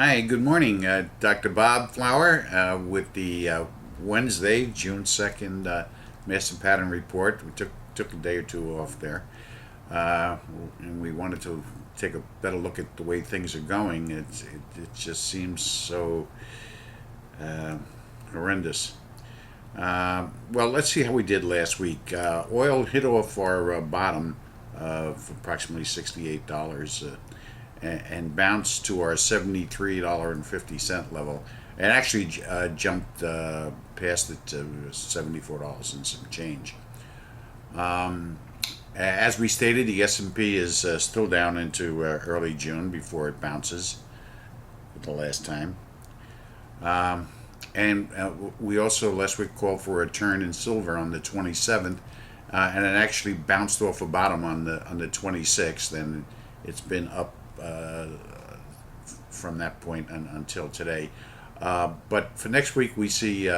Hi, good morning. Dr. Bob Flower with the Wednesday, June 2nd Master Pattern Report. We took a day or two off there, uh, and we wanted to take a better look at the way things are going. It just seems so uh, horrendous. Well, let's see how we did last week. Oil hit off our bottom of approximately $68 and bounced to our $73.50 level. It actually jumped past it to $74 and some change. As we stated, the S&P is still down into early June before it bounces for the last time. And we also last week called for a turn in silver on the 27th, and it actually bounced off a bottom on the 26th, and it's been up from that point until today. But for next week, we see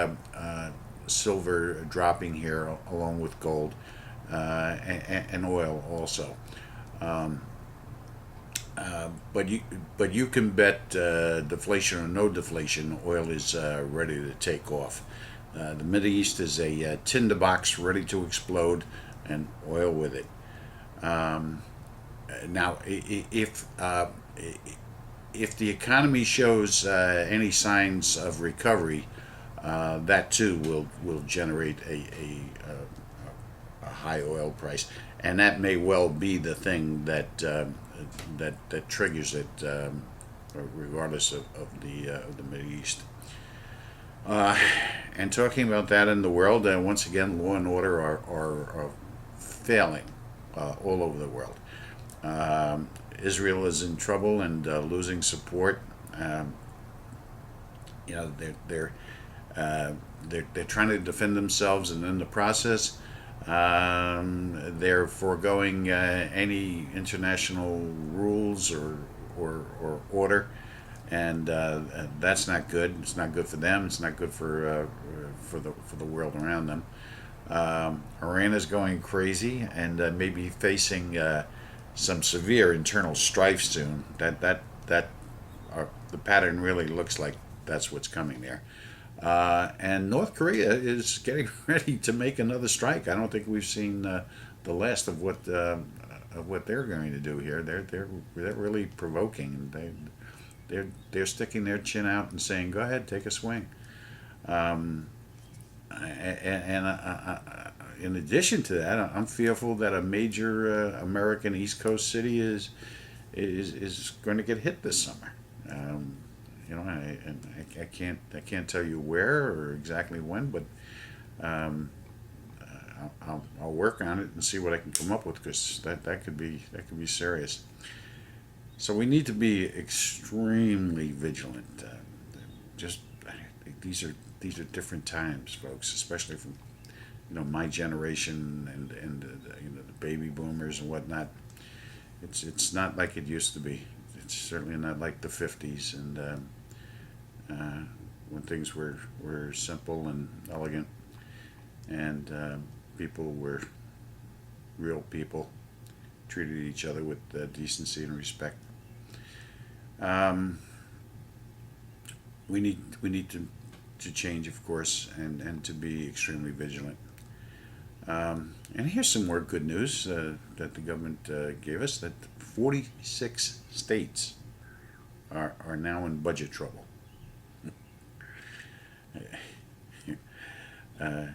silver dropping here along with gold and oil also. Um, but you can bet deflation or no deflation, oil is ready to take off. The Middle East is a tinderbox ready to explode, and oil with it. Um, Now, if the economy shows any signs of recovery, that too will generate a high oil price, and that may well be the thing that triggers it, regardless of the Middle East. Uh, and talking about that in the world, once again, law and order are failing all over the world. Israel is in trouble and losing support. Um, you know, they're trying to defend themselves, and in the process, they're foregoing any international rules or order, and that's not good. It's not good for them. It's not good for the world around them. Iran is going crazy and maybe facing some severe internal strife soon. The pattern really looks like that's what's coming there. And North Korea is getting ready to make another strike. I don't think we've seen the last of what they're going to do here. They're really provoking. They're sticking their chin out and saying, "Go ahead, take a swing." Um, and in addition to that, I'm fearful that a major American East Coast city is going to get hit this summer. Um, I can't tell you where or exactly when, but um, I'll work on it and see what I can come up with, because that could be serious. So we need to be extremely vigilant. Just these are different times, folks, especially from my generation and the baby boomers and whatnot. It's not like it used to be. It's certainly not like the 50s, and uh, when things were simple and elegant, and people were real people, treated each other with decency and respect. Um, we need to change, of course, and to be extremely vigilant. And here's some more good news that the government gave us, that 46 states are now in budget trouble. Uh,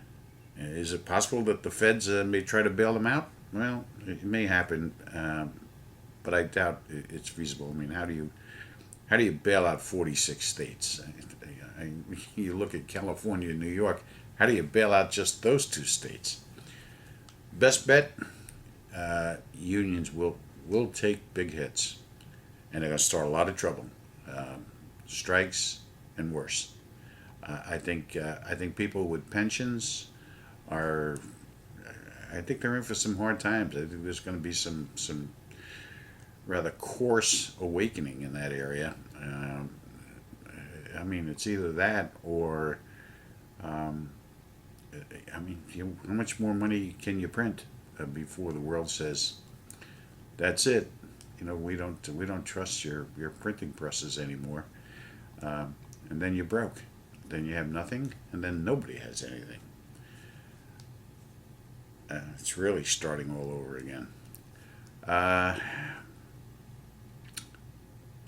is it possible that the feds may try to bail them out? Well, it may happen, but I doubt it's feasible. I mean, how do you bail out 46 states? You look at California and New York. How do you bail out just those two states? Best bet, unions will take big hits, and they're going to start a lot of trouble, strikes and worse. I think people with pensions are. I think they're in for some hard times. I think there's going to be some rather coarse awakening in that area. I mean, it's either that or, um, I mean, how much more money can you print before the world says that's it? We don't trust your printing presses anymore. and then you're broke. Then you have nothing, and then nobody has anything. It's really starting all over again. Uh,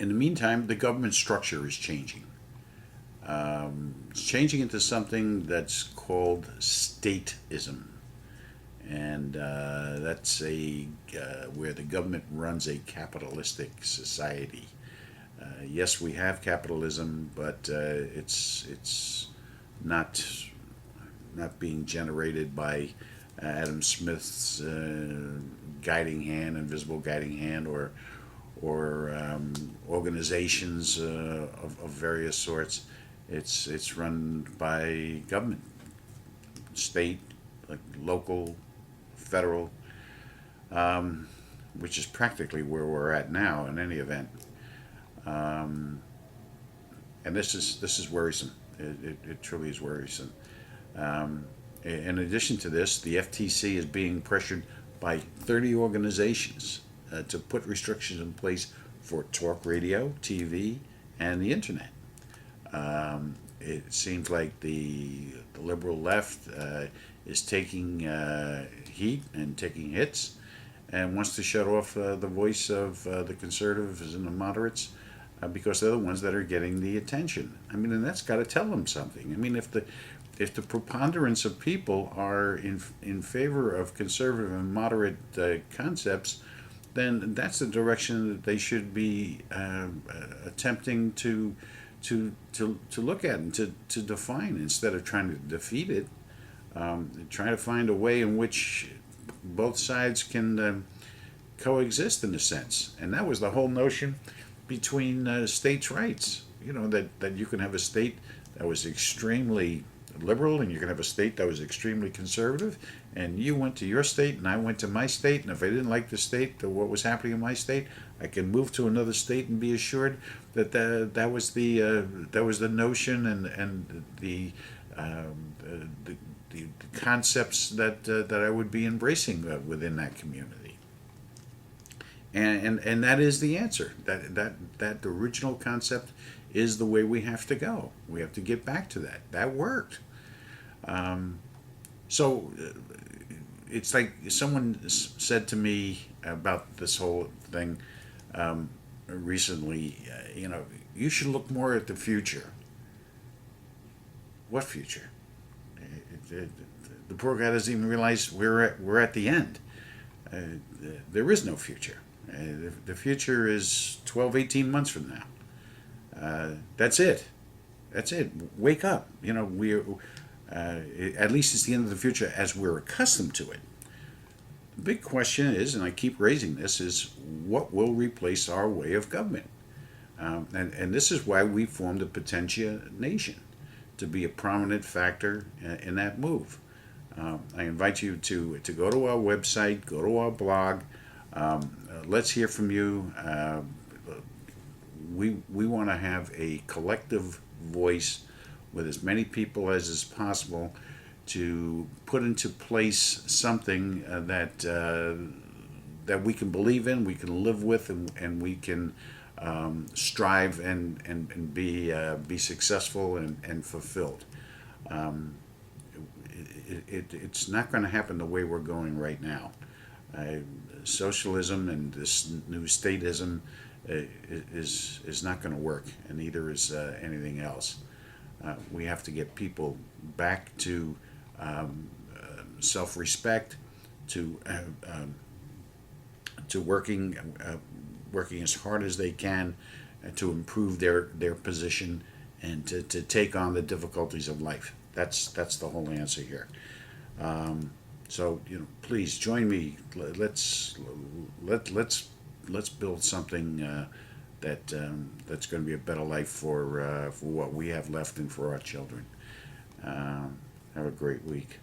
in the meantime, the government structure is changing. It's changing into something that's called statism, and that's where the government runs a capitalistic society. Yes, we have capitalism, but it's not not being generated by Adam Smith's guiding hand, invisible guiding hand, or organizations of various sorts. It's run by government, state, like local, federal, which is practically where we're at now. In any event, and this is worrisome. It truly is worrisome. In addition to this, the FTC is being pressured by 30 organizations to put restrictions in place for talk radio, TV, and the internet. It seems like the liberal left is taking heat and taking hits and wants to shut off the voice of the conservatives and the moderates because they're the ones that are getting the attention. I mean, and that's got to tell them something. I mean, if the preponderance of people are in favor of conservative and moderate concepts, then that's the direction that they should be attempting to look at and to define instead of trying to defeat it. Try to find a way in which both sides can coexist in a sense, and that was the whole notion between states' rights. You know, that you can have a state that was extremely liberal and you can have a state that was extremely conservative, and you went to your state and I went to my state, and if I didn't like the state or what was happening in my state, I can move to another state and be assured that that was the notion and the concepts that I would be embracing within that community. And that is the answer. That original concept is the way we have to go. We have to get back to that. That worked. So it's like someone said to me about this whole thing recently. You should look more at the future. What future? The poor guy doesn't even realize we're at the end. There is no future. The future is 12, 18 months from now. That's it. That's it. Wake up. We're at least it's the end of the future as we're accustomed to it. The big question is, and I keep raising this, is what will replace our way of government? And this is why we formed a Potentia Nation, to be a prominent factor in that move. I invite you to go to our website, go to our blog. Let's hear from you. We want to have a collective voice with as many people as is possible to put into place something that we can believe in, we can live with, and we can strive and be successful and fulfilled. It's not going to happen the way we're going right now. Socialism and this new statism is not going to work, and neither is anything else. We have to get people back to self-respect, to working as hard as they can to improve their position and to take on the difficulties of life. That's the whole answer here. So please join me. Let's build something that's going to be a better life for what we have left and for our children. Have a great week.